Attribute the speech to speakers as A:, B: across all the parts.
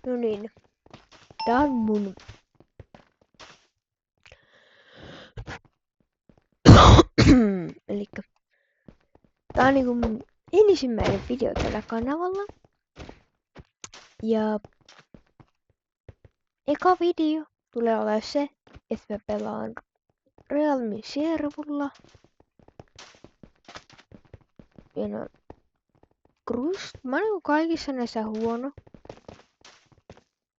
A: No niin. Tää on mun... Elikkä... Tää on niinku mun ensimmäinen video tällä kanavalla. Ja... Eka video tulee olemaan se, että mä pelaan Realmin servulla. Ja no... Mä oon kaikissa näissä huono.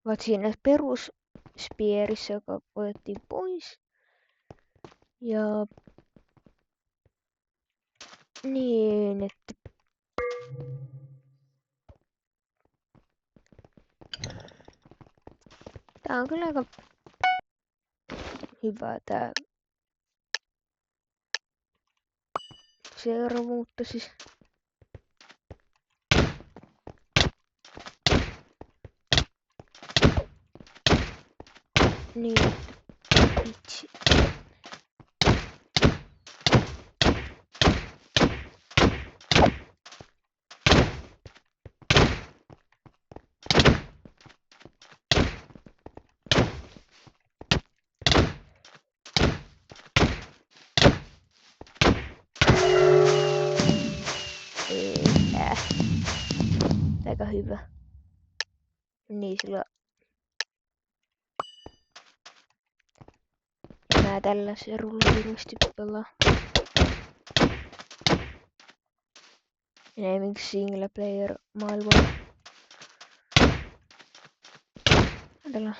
A: Vaat siinä perus Spierissä, joka otettiin pois. Ja... Niin, että... Tää on kyllä aika hyvä tää servu, mutta siis... Niin, vitsi. Aika hyvä. Niin sillä... Mä tällä serulla hirveesti pelaa. Enemmänkin single player maailmalla. Tällä.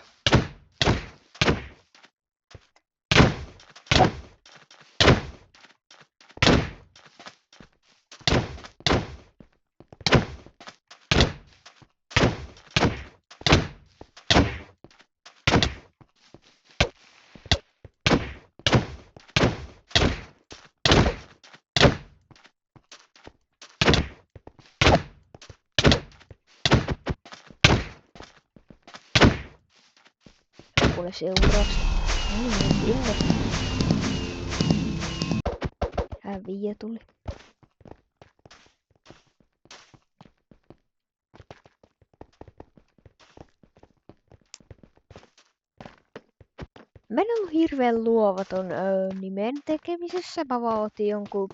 A: Kuule seuraavasta. Niin, sinne. Häviä tuli. Mä en ollut hirveen luovaton nimen tekemisessä. Mä vaan otin jonkun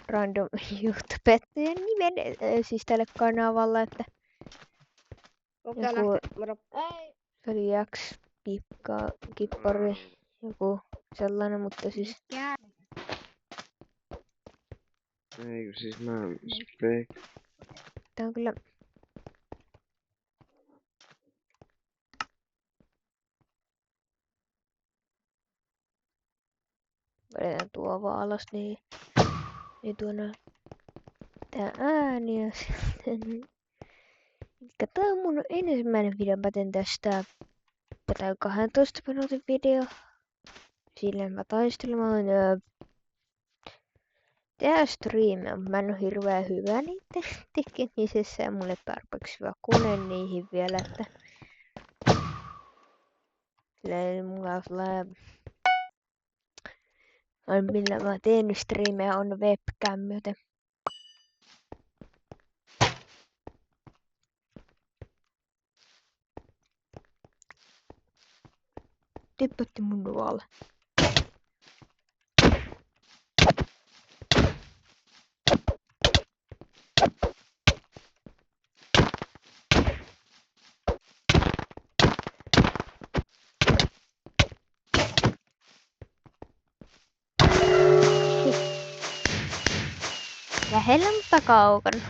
A: random YouTubettajan nimen siis tälle kanavalle, että joku se oli Kippari, joku sellainen, mutta siis...
B: Eikö siis mä oon Spek.
A: Tää on kyllä... Vedetään tuo vaan alas, niin tuona... Tää ääni ja sitten... Elikkä tää on mun ensimmäinen video, mä teen tästä... Tää on 12 minuutin video. Silleen mä taistelin, mä oon... Tää striimia, mutta mä en oo hirveän hyvä niitten tekemisessä ja mulle tarpeeksi hyvä kone niihin vielä, että... Silleen mulla on sellainen... Millä mä teen striimejä on webcam, joten... Tippatti mun nuolle. Lähellä, mutta kaukana.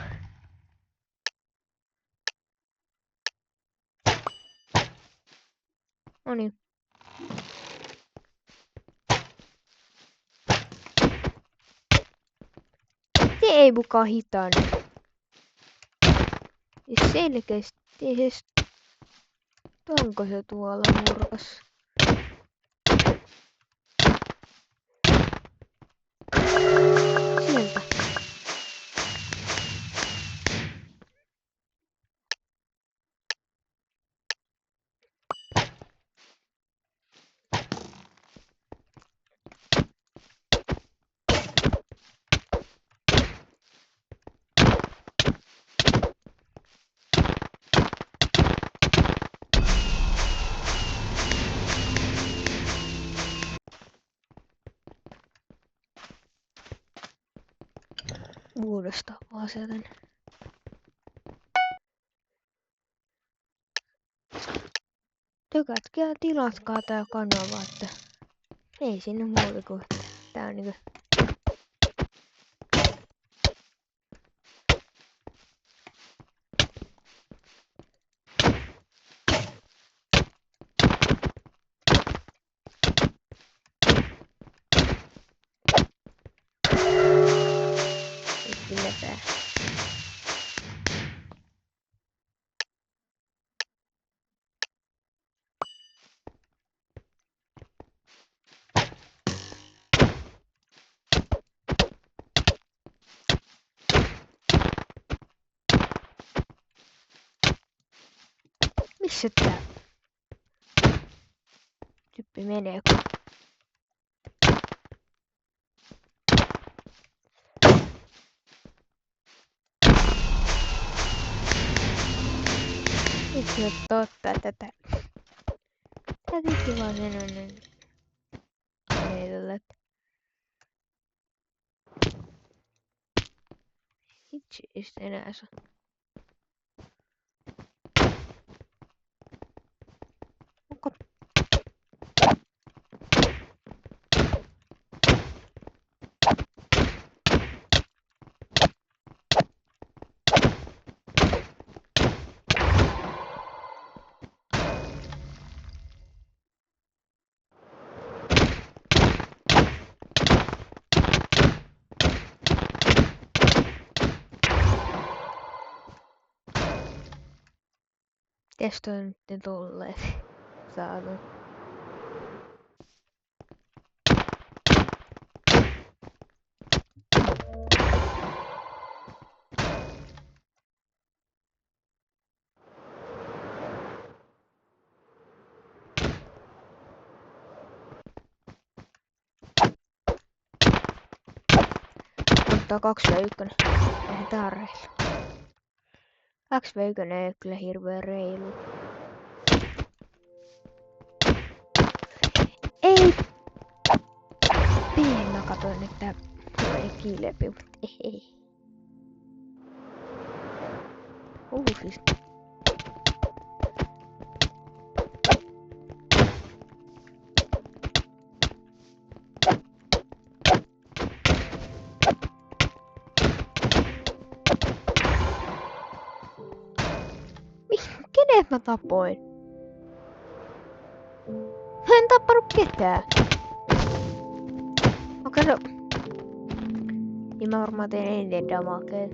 A: Noniin. Se ei mukaan hitaan. Selkeästi. Onko se tuolla nurkassa? Sieltä. uudestaan vaan sieltä. Tykätkää ja tilatkaa tää kanava, että ei sinne muuta kuin tää on niinku kyllä tää. Missä tää tyyppi menee? Vitsi on totta tätä. Tää tyyppi vaan sen on heitolla. Vitsi ei sitä enää saa. Onko? Mites toi nyt tulleet? Saatu. Ottaa 2v1. Eihän tää on reilu. 2v1 ei oo kyllä hirveän reilu. Ei! Piillä katoin, että tulee kilpi, mut ei. Siis. Kenet mä tapoin? Mä en tappanut ketään. Okei, no. Niin mä varmaan tein eniten damakea.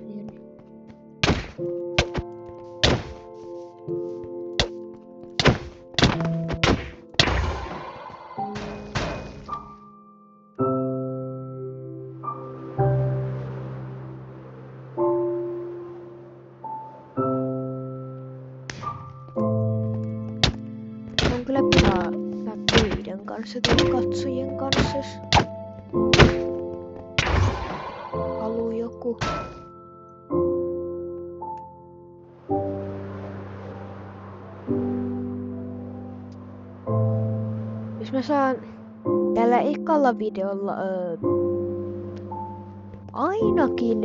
A: On kyllä paha pöydän kanssa tai katsojien kanssa, jos haluu joku. Jos mä saan tällä ekalla videolla ainakin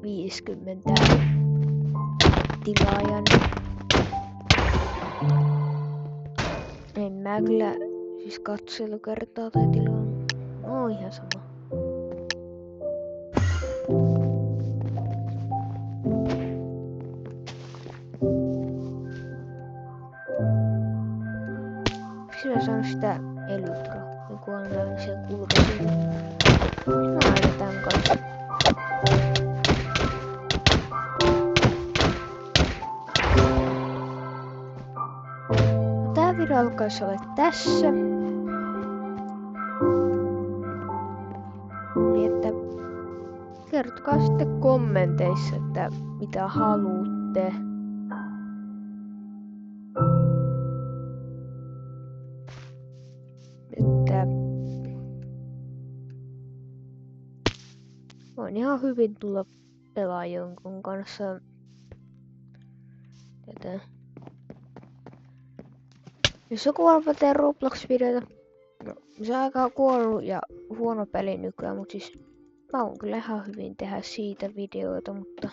A: 50 tilaajan. En mä kyllä siis katselukertaa tai tilaa. No ihan sama. Miksi mä saan sitä elytroa? Joku on sen kulkesi. Mä laitan tän kanssa. Tää video alkaisi olla tässä. Niin että kertokaa sitten kommenteissa, että mitä haluatte. Että voin ihan hyvin tulla pelaa jonkun kanssa tätä. Jos joku haluaa tehdä Roblox-videota, no se on aika kuollut ja huono peli nykyään, mut siis mä voin kyllä ihan hyvin tehdä siitä videoita, mutta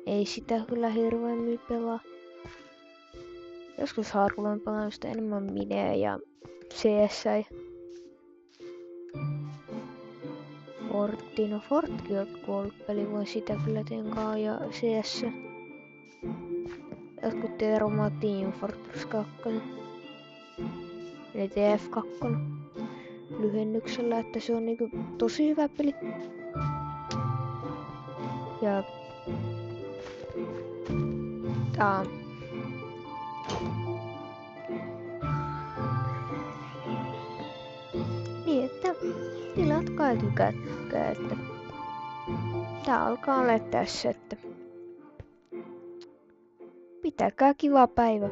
A: ei sitä kyllä hirveämmin pelaa. Joskus harvoin pelaan sitä enemmän Mineä ja CS ja Fortti. No Fortkin on kuollut peli, voin sitä kyllä tenkaa ja CS. Jotkut Teeromaa Team Fortress 2. Eli TF2 lyhennyksellä, että se on niinku tosi hyvä peli. Ja tää niin, että tilatkaa ja tykätkää, että tää alkaa olla tässä, että pitäkää kiva päivä.